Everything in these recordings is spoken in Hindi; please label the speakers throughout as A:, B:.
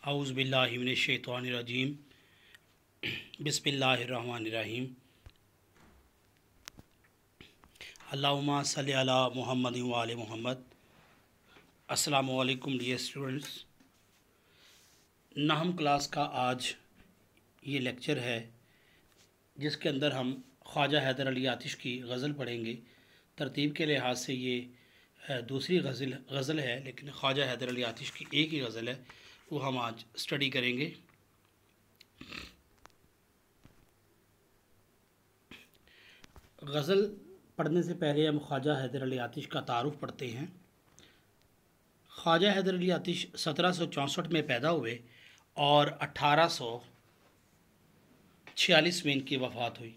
A: औज़ु बिल्लाहि मिनश शैतानिर रजीम। बिस्मिल्लाहिर्रहमानिर्रहीम। अल्लाहुम्मा सल्लि अला मुहम्मद व आले मुहम्मद। अस्सलामु अलैकुम डियर स्टूडेंट्स। नहम क्लास का आज ये लेक्चर है जिसके अंदर हम ख्वाजा हैदर अली आतिश की गज़ल पढ़ेंगे। तरतीब के लिहाज से ये दूसरी गज़ल है, लेकिन ख्वाजा हैदर अली आतिश की एक ही गज़ल है, वो हम आज स्टडी करेंगे। गज़ल पढ़ने से पहले हम ख्वाजा हैदर अली आतिश का तारुफ़ पढ़ते हैं। ख्वाजा हैदर अली आतिश 1764 में पैदा हुए और 1846 में इनकी वफ़ात हुई।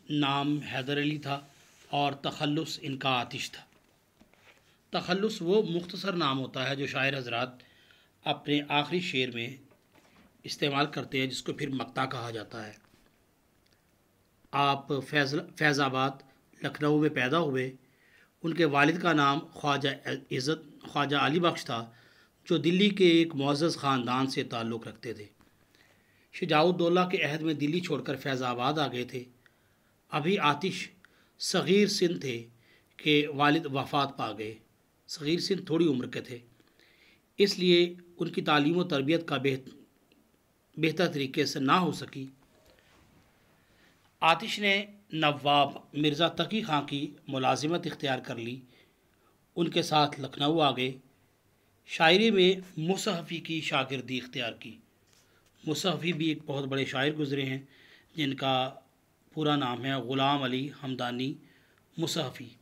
A: नाम हैदर अली था और तखल्लुस इनका आतिश था। तखल्लुस वो मुख्तसर नाम होता है जो शायर हज़रात अपने आखिरी शेर में इस्तेमाल करते हैं, जिसको फिर मक्ता कहा जाता है। आप फैज़ाबाद लखनऊ में पैदा हुए। उनके वालिद का नाम ख्वाजा अली बख्श था, जो दिल्ली के एक मुअज़्ज़ज़ ख़ानदान से ताल्लुक़ रखते थे। शुजाउद्दौला के अहद में दिल्ली छोड़कर फैज़ाबाद आ गए थे। अभी आतिश सग़ीर सिन थे कि वालिद वफ़ात पा गए। सग़ीर सिन थोड़ी उम्र के थे, इसलिए उनकी तालीम व तरबियत का बेहतर तरीके से ना हो सकी। आतिश ने नवाब मिर्ज़ा तकी ख़ां की मुलाजिमत इख्तियार कर ली। उनके साथ लखनऊ आ गए। शायरी में मुसहफ़ी की शागिर्दी इख्तियार की। मुसहफ़ी भी एक बहुत बड़े शायर गुज़रे हैं जिनका पूरा नाम है ग़ुलाम अली हमदानी मुसहफ़ी।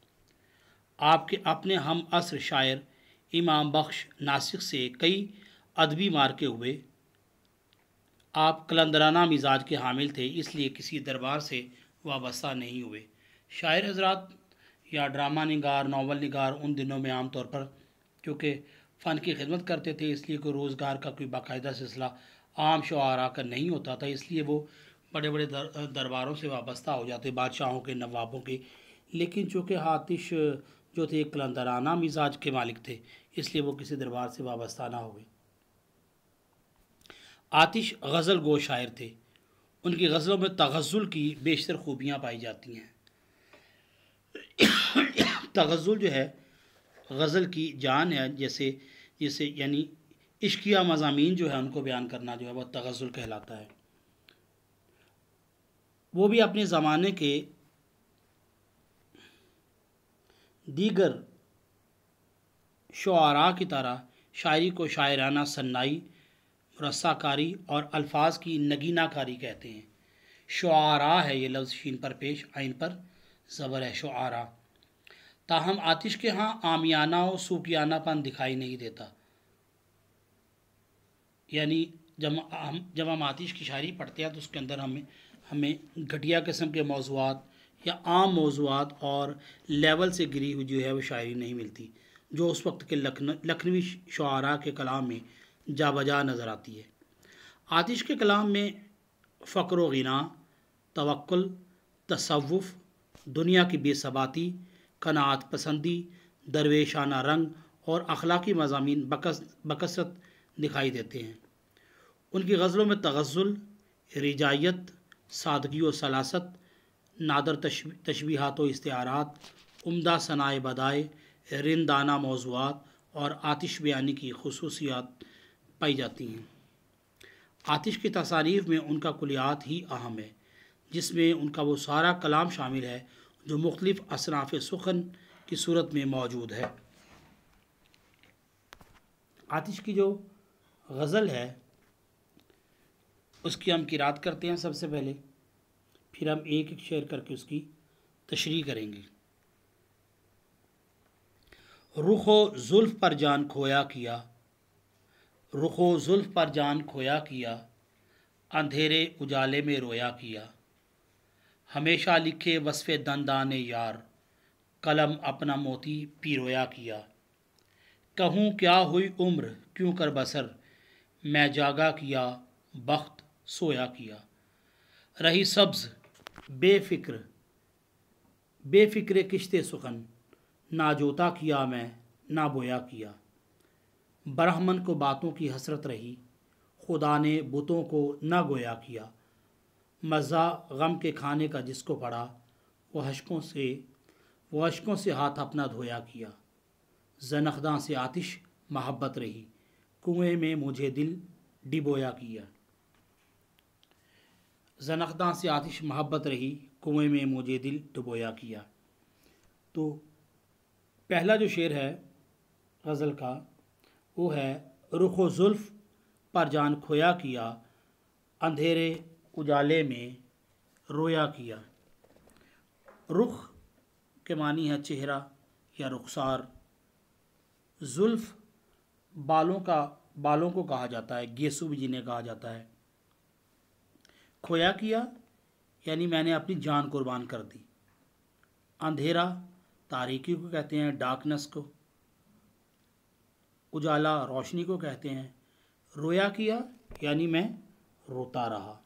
A: आपने हम असर शायर इमाम बख्श नासिक से कई अदबी मार्के हुए। आप कलंदराना मिजाज के हामिल थे, इसलिए किसी दरबार से वाबस्ता नहीं हुए। शायर हज़रात या ड्रामा निगार, नावल निगार उन दिनों में आम तौर पर क्योंकि फ़न की खिदमत करते थे, इसलिए कोई रोज़गार का कोई बाकायदा सिलसिला आम शुआरा का नहीं होता था, इसलिए वो बड़े बड़े दरबारों से वाबस्ता हो जाते, बादशाहों के, नवाबों के। लेकिन चूँकि आतिश जो थे कलंदराना मिजाज के मालिक थे, इसलिए वो किसी दरबार से वाबस्ता ना हुए। आतिश गज़ल गो शायर थे। उनकी गज़लों में तग़ज़्ज़ुल की बेशतर खूबियाँ पाई जाती हैं। तग़ज़्ज़ुल जो है गज़ल की जान है, जैसे यानी इश्किया मज़ामीन जो है उनको बयान करना जो है वह तग़ज़्ज़ुल कहलाता है। वो भी अपने ज़माने के दीगर शुआरा की तरह शायरी को शायराना सन्नाई, रस्साकारी और अल्फाज की नगीनाकारी कहते हैं। शुआरा है ये लफ्ज़, शीन पर पेश, आइन पर ज़बर है, शुआरा। ताहम आतिश के यहाँ आमियाना और सूफियानापन दिखाई नहीं देता। यानी जब हम आतिश की शायरी पढ़ते हैं तो उसके अंदर हमें घटिया किस्म के मौज़ूआत या आम मौज़ूआत और लेवल से गिरी हुई जो है वो शायरी नहीं मिलती, जो उस वक्त के लखनवी शुआरा के कलाम में जा बजा नज़र आती है। आतिश के कलाम में फ़क्र व गिना, तवक्कुल, तसव्वुफ़, दुनिया की बेसबाती, कनाअत पसंदी, दरवेशाना रंग और अखलाकी मज़ामीन बकसरत दिखाई देते हैं। उनकी गज़लों में तग़ज़्ज़ुल, रिजायत, सादगी व सलासत, नादर तशबीहात व इस्तिआरात, उम्दा सनाए बदाए, रिंदाना मौज़ूआत और आतिश बयानी की खुसूसियात पाई जाती हैं। आतिश की तसारीफ़ में उनका कुलियात ही अहम है, जिसमें उनका वो सारा कलाम शामिल है जो मुख्तलिफ़ असनाफ़ सुखन की सूरत में मौजूद है। आतिश की जो गज़ल है उसकी हम किरात करते हैं सबसे पहले, फिर हम एक एक शेर करके उसकी तशरीह करेंगे। रुखो जुल्फ़ पर जान खोया किया, रुखो जुल्फ़ पर जान खोया किया, अंधेरे उजाले में रोया किया। हमेशा लिखे वस्फ़े दंदाने यार, कलम अपना मोती पिरोया किया। कहूँ क्या हुई उम्र क्यों कर बसर, मैं जागा किया बख्त सोया किया। रही सब्ज़ बेफ़िक्र किश्ते सुखन, ना जोता किया मैं ना बोया किया। ब्राह्मण को बातों की हसरत रही, खुदा ने बुतों को न गोया किया। मज़ा गम के खाने का जिसको पड़ा, वो अशकों से हाथ अपना धोया किया। ज़नख़दां से आतिश महब्बत रही, कुएं में मुझे दिल डिबोया किया। ज़नख़दां से आतिश महब्बत रही, कुएं में मुझे दिल डुबोया किया। तो पहला जो शेर है गज़ल का वो है, रुखो जुल्फ़ पर जान खोया किया, अंधेरे उजाले में रोया किया। रुख के मानी है चेहरा या रुखसार। जुल्फ़ बालों को कहा जाता है, गेसू भी जिन्हें कहा जाता है। खोया किया यानी मैंने अपनी जान कुर्बान कर दी। अंधेरा तारीकी को कहते हैं, डार्कनेस को। उजाला रोशनी को कहते हैं। रोया किया यानी मैं रोता रहा।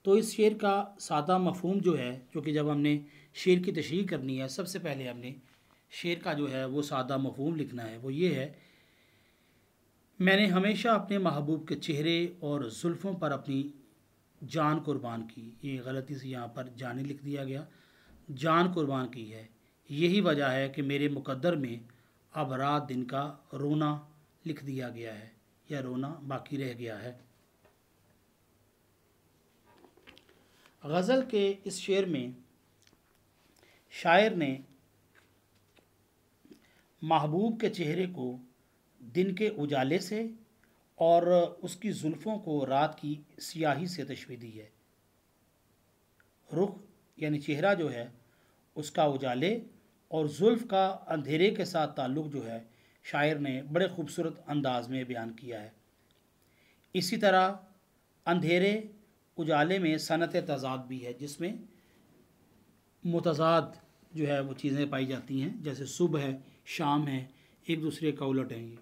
A: तो इस शेर का सादा मफहूम जो है, क्योंकि जब हमने शेर की तशरीह करनी है सबसे पहले हमने शेर का जो है वो सादा मफहूम लिखना है। वो ये है, मैंने हमेशा अपने महबूब के चेहरे और जुल्फ़ों पर अपनी जान कुर्बान की। ये गलती से यहाँ पर जाने लिख दिया गया, जान कुर्बान की है। यही वजह है कि मेरे मुकद्दर में अब रात दिन का रोना लिख दिया गया है या रोना बाकी रह गया है। गज़ल के इस शेर में शायर ने महबूब के चेहरे को दिन के उजाले से और उसकी जुल्फ़ों को रात की सियाही से तशबीह दी है। रुख यानी चेहरा जो है उसका उजाले और जुल्फ़ का अंधेरे के साथ ताल्लुक़ जो है शायर ने बड़े खूबसूरत अंदाज में बयान किया है। इसी तरह अंधेरे उजाले में सनत तज़ाद भी है, जिसमें मुतज़ाद जो है वो चीज़ें पाई जाती हैं, जैसे सुबह है, शाम है, एक दूसरे का उलट हैं। ये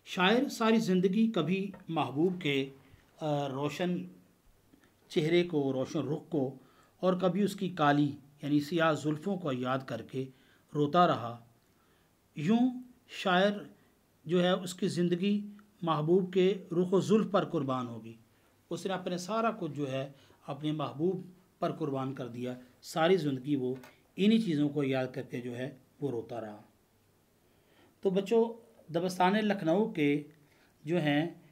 A: शायर सारी ज़िंदगी कभी महबूब के रोशन चेहरे को, रोशन रुख को, और कभी उसकी काली यानी सियाह जुल्फ़ों को याद करके रोता रहा। यूँ शायर जो है उसकी ज़िंदगी महबूब के रुख व जुल्फ़ पर कुर्बान होगी। उसने अपने सारा कुछ जो है अपने महबूब पर कुर्बान कर दिया। सारी ज़िंदगी वो इन्हीं चीज़ों को याद करके जो है वो रोता रहा। तो बच्चों, दबस्तान लखनऊ के जो हैं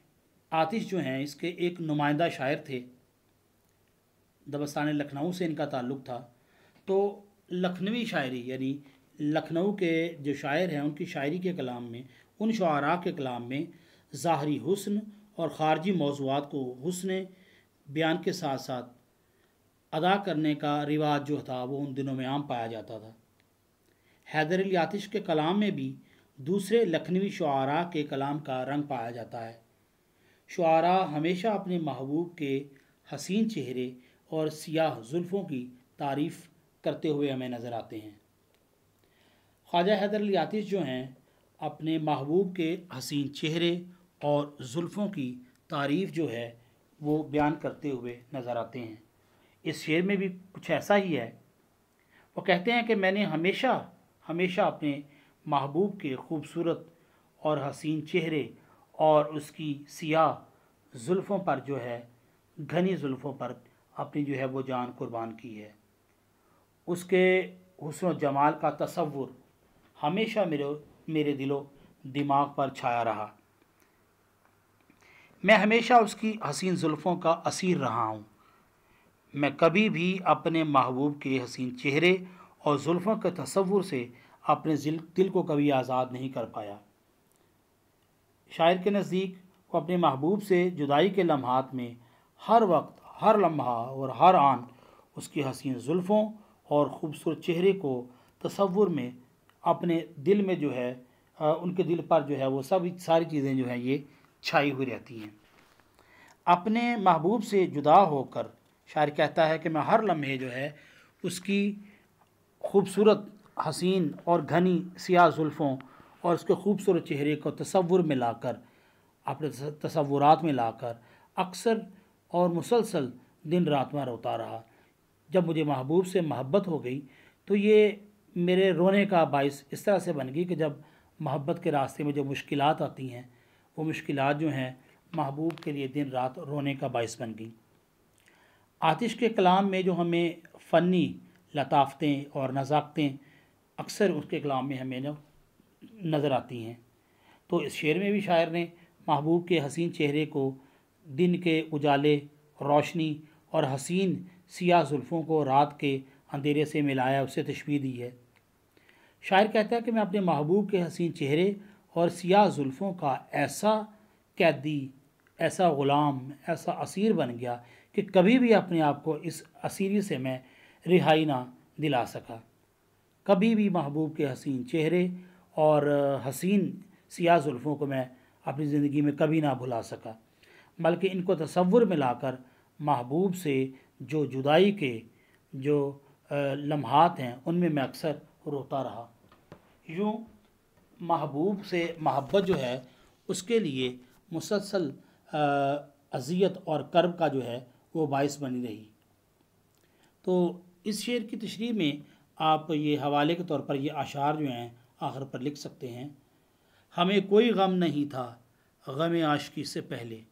A: आतिश जो हैं इसके एक नुमाइंदा शायर थे। दबस्तान लखनऊ से इनका ताल्लुक़ था। तो लखनवी शायरी यानी लखनऊ के जो शायर हैं उनकी शायरी के कलाम में, उन शुआरा के कलाम में ज़ाहरी हुस्न और ख़ारजी मौज़ूआत को हुस्न बयान के साथ साथ अदा करने का रिवाज जो था वो उन दिनों में आम पाया जाता था। हैदर अली आतिश के कलाम में भी दूसरे लखनवी शुआरा के कलाम का रंग पाया जाता है। शुआरा हमेशा अपने महबूब के हसीन चेहरे और सियाह जुल्फ़ों की तारीफ़ करते हुए हमें नज़र आते हैं। ख्वाजा हैदर अली आतिश जो हैं अपने महबूब के हसीन चेहरे और जुल्फ़ों की तारीफ़ जो है वो बयान करते हुए नज़र आते हैं। इस शेर में भी कुछ ऐसा ही है। वो कहते हैं कि मैंने हमेशा अपने महबूब के खूबसूरत और हसीन चेहरे और उसकी सियाह जुल्फ़ों पर जो है, घनी जुल्फ़ों पर अपनी जो है वो जान कुर्बान की है। उसके हुस्न जमाल का तसव्वुर हमेशा मेरे दिलो दिमाग पर छाया रहा। मैं हमेशा उसकी हसीन जुल्फ़ों का असीर रहा हूँ। मैं कभी भी अपने महबूब के हसीन चेहरे और जुल्फ़ों के तसव्वुर से अपने दिल को कभी आज़ाद नहीं कर पाया। शायर के नज़दीक वो अपने महबूब से जुदाई के लम्हात में हर वक्त, हर लम्हा और हर आन उसकी हसीन जुल्फ़ों और ख़ूबसूरत चेहरे को तसव्वुर में अपने दिल में जो है उनके दिल पर जो है वो सारी चीज़ें जो हैं ये छाई हुई रहती हैं। अपने महबूब से जुदा होकर शायर कहता है कि मैं हर लम्हे जो है उसकी खूबसूरत, हसीन और घनी सियाह जुल्फ़ों और उसके खूबसूरत चेहरे को तसव्वुर में लाकर, अपने तसव्वुरात में लाकर अक्सर और मुसलसल दिन रात में रोता रहा। जब मुझे महबूब से मोहब्बत हो गई तो ये मेरे रोने का बाइस इस तरह से बन गई कि जब मोहब्बत के रास्ते में जो मुश्किलात आती हैं वो मुश्किलात जो हैं महबूब के लिए दिन रात रोने का बायस बन गई। आतिश के कलाम में जो हमें फ़नी लताफ़तें और नज़ाकतें अक्सर उसके कलाम में हमें नज़र आती हैं, तो इस शेर में भी शायर ने महबूब के हसीन चेहरे को दिन के उजाले, रोशनी और हसीन सियाह जुल्फ़ों को रात के अंधेरे से मिलाया, उससे तशबीह दी है। शायर कहता है कि मैं अपने महबूब के हसीन चेहरे और सियाह जुल्फ़ों का ऐसा कैदी, ऐसा ग़ुलाम, ऐसा असीर बन गया कि कभी भी अपने आप को इस असीरी से मैं रिहाई ना दिला सका। कभी भी महबूब के हसीन चेहरे और हसीन सियाह जुल्फ़ों को मैं अपनी ज़िंदगी में कभी ना भुला सका, बल्कि इनको तसव्वुर में लाकर महबूब से जो जुदाई के जो लम्हात हैं उनमें मैं अक्सर रोता रहा। यूँ महबूब से मोहब्बत जो है उसके लिए मुसलसल अज़ियत और कर्ब का जो है वो बायस बनी रही। तो इस शेर की तशरीह में आप ये हवाले के तौर पर ये अशार जो हैं आखिर पर लिख सकते हैं। हमें कोई गम नहीं था गम आशिकी से पहले,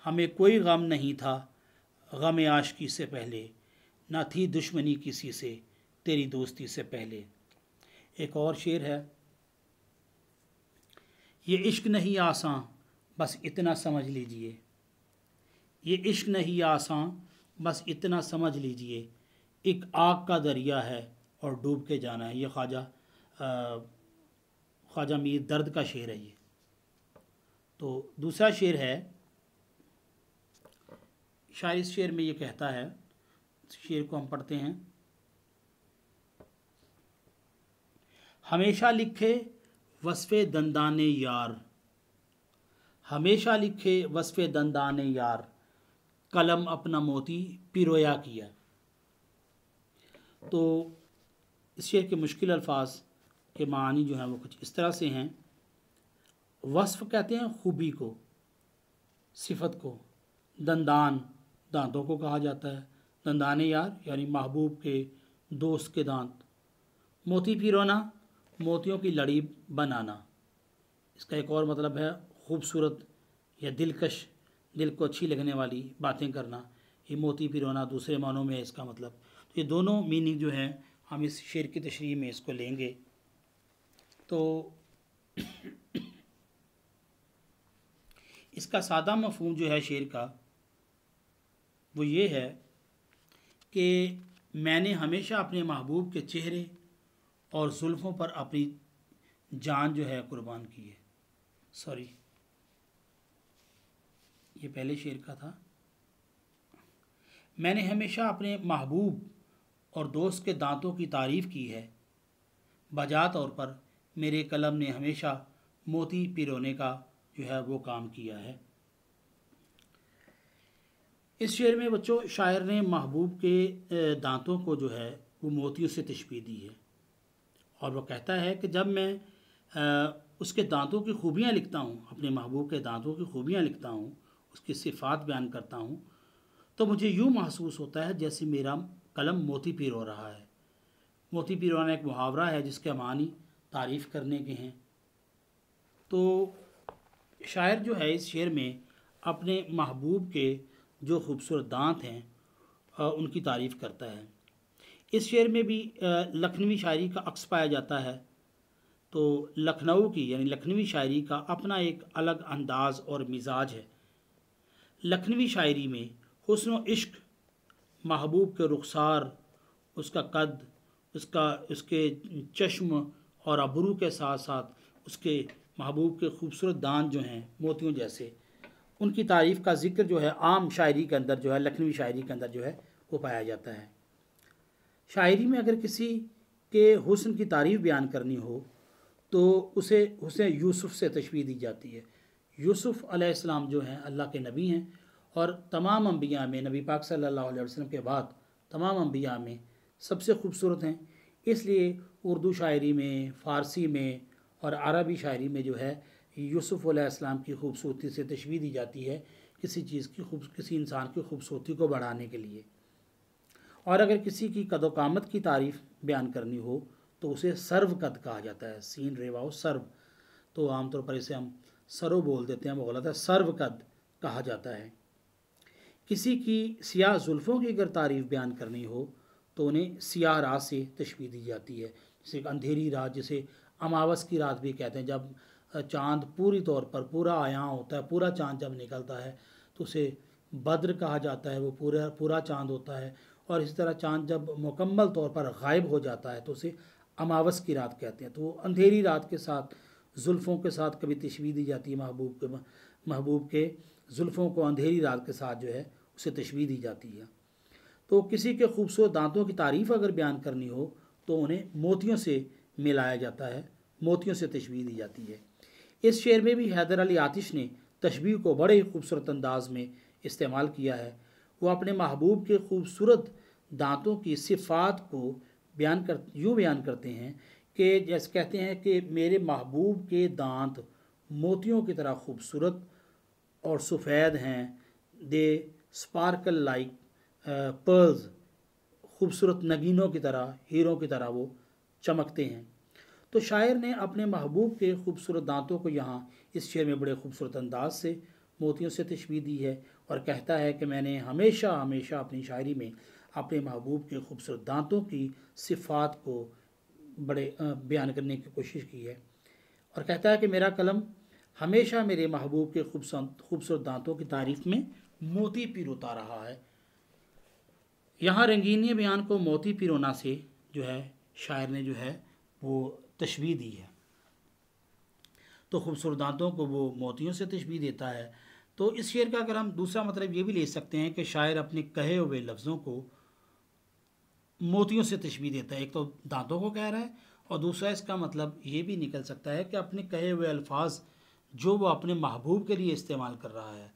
A: हमें कोई गम नहीं था गम आशिकी से पहले, ना थी दुश्मनी किसी से तेरी दोस्ती से पहले। एक और शेर है, ये इश्क नहीं आसान बस इतना समझ लीजिए, ये इश्क नहीं आसान बस इतना समझ लीजिए, एक आग का दरिया है और डूब के जाना है। ये ख्वाजा मीर दर्द का शेर है ये। तो दूसरा शेर है, शायर इस शेर में ये कहता है, शेर को हम पढ़ते हैं। हमेशा लिखे वस्फ़े दंदाने यार, हमेशा लिखे वस्फ़े दंदाने यार, कलम अपना मोती पिरोया किया। तो इस शेर के मुश्किल अल्फाज के मानी जो हैं वो कुछ इस तरह से हैं। वस्फ़ कहते हैं खूबी को, सिफत को। दंदान दांतों को कहा जाता है। दंदाने यार यानी महबूब के दोस्त के दांत। मोती पिरोना मोतियों की लड़ी बनाना। इसका एक और मतलब है खूबसूरत या दिलकश, दिल को अच्छी लगने वाली बातें करना। ये मोती पिरोना दूसरे मानों में है इसका मतलब। तो ये दोनों मीनिंग जो है हम इस शेर की तशरीह में इसको लेंगे। तो इसका सादा मफ़हूम जो है शेर का वो ये है कि मैंने हमेशा अपने महबूब के चेहरे और जुल्फ़ों पर अपनी जान जो है कुर्बान की है। सॉरी, ये पहले शेर का था। मैंने हमेशा अपने महबूब और दोस्त के दांतों की तारीफ़ की है, बजा तौर पर मेरे कलम ने हमेशा मोती पिरोने का जो है वो काम किया है। इस शेर में बच्चों शायर ने महबूब के दांतों को जो है वो मोतियों से तशबीह दी है और वो कहता है कि जब मैं उसके दांतों की खूबियाँ लिखता हूँ, अपने महबूब के दांतों की खूबियाँ लिखता हूँ, उसकी सिफ़ात बयान करता हूँ, तो मुझे यूँ महसूस होता है जैसे मेरा कलम मोती पिरो रहा है। मोती पिरोना एक मुहावरा है जिसके मानी तारीफ़ करने के हैं। तो शायर जो है इस शेर में अपने महबूब के जो खूबसूरत दांत हैं उनकी तारीफ़ करता है। इस शेर में भी लखनवी शायरी का अक्स पाया जाता है। तो लखनऊ की यानी लखनवी शायरी का अपना एक अलग अंदाज़ और मिजाज है। लखनवी शायरी में हुस्न व इश्क, महबूब के रुखसार, उसका कद, उसके चश्म और अबरू के साथ साथ उसके महबूब के खूबसूरत दांत जो हैं मोतियों जैसे, उनकी तारीफ़ का ज़िक्र जो है आम शायरी के अंदर जो है, लखनवी शायरी के अंदर जो है वो पाया जाता है। शायरी में अगर किसी के हुस्न की तारीफ़ बयान करनी हो तो उसे यूसुफ़ से तशबीह दी जाती है। यूसुफ़ अलैहिस्सलाम जो हैं अल्लाह के नबी हैं और तमाम अंबिया में, नबी पाक सल्लल्लाहु अलैहि वसल्लम के बाद तमाम अंबिया में सबसे खूबसूरत हैं। इसलिए उर्दू शायरी में, फ़ारसी में और अरबी शायरी में जो है यूसुफ़ अलैहिस्सलाम की खूबसूरती से तशबीह दी जाती है किसी चीज़ की किसी इंसान की खूबसूरती को बढ़ाने के लिए। और अगर किसी की कदो कामत की तारीफ़ बयान करनी हो तो उसे सर्व कद कहा जाता है। सीन रेवाओ सर्व, तो आमतौर पर इसे हम सरो बोल देते हैं, वो गलत है, सर्व कद कहा जाता है। किसी की सियाह जुल्फ़ों की अगर तारीफ़ बयान करनी हो तो उन्हें सियाह रात से तशबीह दी जाती है। जैसे एक अंधेरी रात, जिसे अमावस की रात भी कहते हैं, जब चाँद पूरी तौर पर पूरा आया होता है, पूरा चाँद जब निकलता है तो उसे बद्र कहा जाता है, वो पूरा पूरा चाँद होता है। और इसी तरह चाँद जब मुकम्मल तौर पर गायब हो जाता है तो उसे अमावस की रात कहते हैं। तो अंधेरी रात के साथ जुल्फ़ों के साथ कभी तशबीह दी जाती है, महबूब के जुल्फ़ों को अंधेरी रात के साथ जो है उसे तशबीह दी जाती है। तो किसी के खूबसूरत दांतों की तारीफ़ अगर बयान करनी हो तो उन्हें मोतियों से मिलाया जाता है, मोतियों से तशबीह दी जाती है। इस शेर में भी हैदर अली आतिश ने तशबीह को बड़े ही खूबसूरत अंदाज में इस्तेमाल किया है। वो अपने महबूब के खूबसूरत दांतों की सिफ़ात को यूँ बयान करते हैं कि जैसे कहते हैं कि मेरे महबूब के दांत मोतियों की तरह खूबसूरत और सफ़ेद हैं, दे स्पार्कल लाइक पर्ल्स, खूबसूरत नगीनों की तरह, हीरों की तरह वो चमकते हैं। तो शायर ने अपने महबूब के खूबसूरत दांतों को यहाँ इस शेर में बड़े खूबसूरत अंदाज से मोतियों से तशबीह दी है और कहता है कि मैंने हमेशा हमेशा अपनी शायरी में अपने महबूब के खूबसूरत दांतों की सिफ़ात को बड़े बयान करने की कोशिश की है। और कहता है कि मेरा कलम हमेशा मेरे महबूब के खूबसूरत दांतों की तारीफ़ में मोती पिरोता रहा है। यहाँ रंगीनी बयान को मोती पिरोना से जो है शायर ने जो है वो तशबीह दी है। तो खूबसूरत दांतों को वो मोतियों से तशबीह देता है। तो इस शेर का अगर हम दूसरा मतलब ये भी ले सकते हैं कि शायर अपने कहे हुए लफ्ज़ों को मोतियों से तशबीह देता है। एक तो दांतों को कह रहा है और दूसरा इसका मतलब ये भी निकल सकता है कि अपने कहे हुए अल्फाज जो वो अपने महबूब के लिए इस्तेमाल कर रहा है,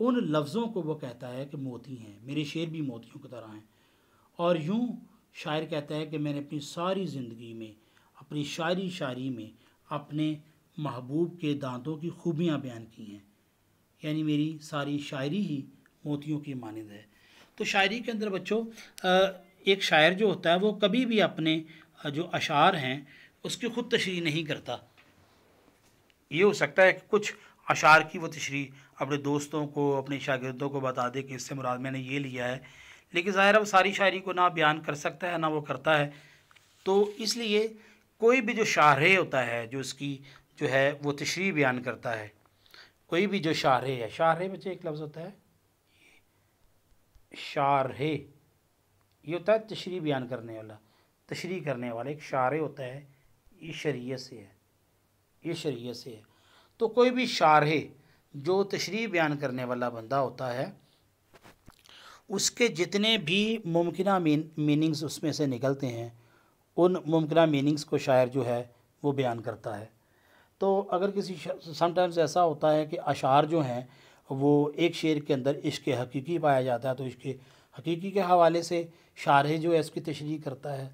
A: उन लफ्ज़ों को वो कहता है कि मोती हैं, मेरे शेर भी मोतियों की तरह हैं। और यूँ शायर कहता है कि मैंने अपनी सारी ज़िंदगी में, अपनी शायरी में अपने महबूब के दांतों की खूबियाँ बयान की हैं, यानी मेरी सारी शायरी ही मोतियों की मानद है। तो शायरी के अंदर बच्चों एक शायर जो होता है वो कभी भी अपने जो अशार हैं उसकी ख़ुद तशरीह नहीं करता। ये हो सकता है कि कुछ अशार की वो तशरीह अपने दोस्तों को, अपने शागिर्दों को बता दे कि इससे मुराद मैंने ये लिया है, लेकिन ज़ाहिर है वो सारी शायरी को ना बयान कर सकता है ना वो करता है। तो इसलिए कोई भी जो शायरे होता है जो उसकी जो है वो तशरीह बयान करता है, कोई भी जो शायरे है, शायरे बच्चे एक लफ्ज़ होता है शायरे, ये होता है तशरीह बयान करने वाला, तशरीह करने वाला एक शायरे होता है, ये शरीयत से है, ये शरीयत से है। तो कोई भी शायरे जो तशरीह बयान करने वाला बंदा होता है उसके जितने भी मुमकिना मीनिंग्स उसमें से निकलते हैं उन मुमकिना मीनिंग्स को शायर जो है वो बयान करता है। तो अगर किसी समटाइम्स ऐसा होता है कि अशार जो हैं वो एक शेर के अंदर इश्क हकीकी पाया जाता है तो इश्क हकीकी के हवाले से शायर जो है इसकी तशरीह करता है।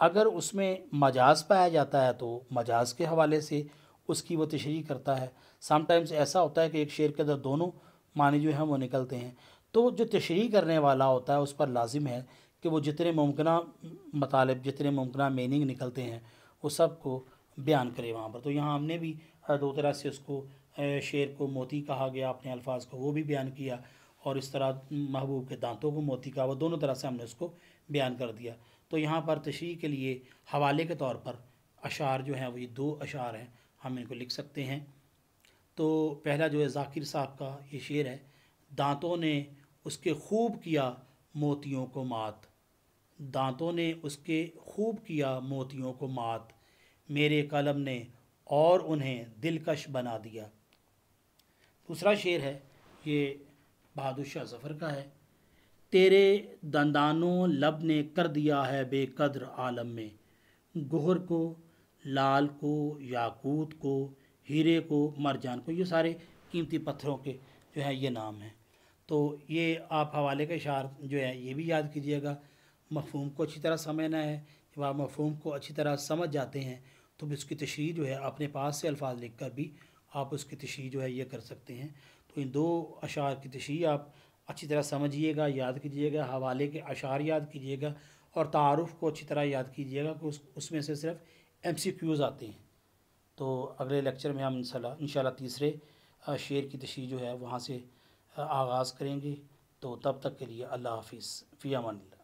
A: अगर उसमें मजाज पाया जाता है तो मजाज के हवाले से उसकी वो तशरीह करता है। समटाइम्स ऐसा होता है कि एक शेर के अंदर दोनों मानी जो हैं वो निकलते हैं। तो जो तशरीह करने वाला होता है उस पर लाजिम है कि वो जितने मुमकिना मतलब जितने मुमकिना मीनिंग निकलते हैं वो सब को बयान करे वहाँ पर। तो यहाँ हमने भी दो तरह से उसको शेर को मोती कहा गया, अपने अल्फाज को वो भी बयान किया, और इस तरह महबूब के दांतों को मोती कहा, वो दोनों तरह से हमने उसको बयान कर दिया। तो यहाँ पर तशरीह के लिए हवाले के तौर पर अशार जो हैं वो ये दो अशार हैं, हम इनको लिख सकते हैं। तो पहला जो है ज़ाकिर साहब का ये शेर है, दांतों ने उसके खूब किया मोतियों को मात, दांतों ने उसके खूब किया मोतियों को मात, मेरे कलम ने और उन्हें दिलकश बना दिया। दूसरा शेर है ये बहादुर शाह ज़फ़र का है, तेरे दंदानों लब ने कर दिया है बेकद्र आलम में, गोहर को, लाल को, याकूत को, हीरे को, मरजान को, ये सारे कीमती पत्थरों के जो है ये नाम हैं। तो ये आप हवाले का इशार जो है ये भी याद कीजिएगा। मफ़हूम को अच्छी तरह समझना है, जब आप मफ़हूम को अच्छी तरह समझ जाते हैं तो भी उसकी तशरीह जो है अपने पास से अल्फाज लिख कर भी आप उसकी तशरीह जो है ये कर सकते हैं। तो इन दो अशार की तशरीह आप अच्छी तरह समझिएगा, याद कीजिएगा, हवाले के अशार याद कीजिएगा और तारुफ़ को अच्छी तरह याद कीजिएगा कि उसमें से सिर्फ MCQs आते हैं। तो अगले लेक्चर में हम इंशाल्लाह तीसरे शेर की तशरीह जो है वहाँ से आगाज़ करेंगे। तो तब तक के लिए अल्लाह हाफिज़, फ़ी अमान अल्लाह।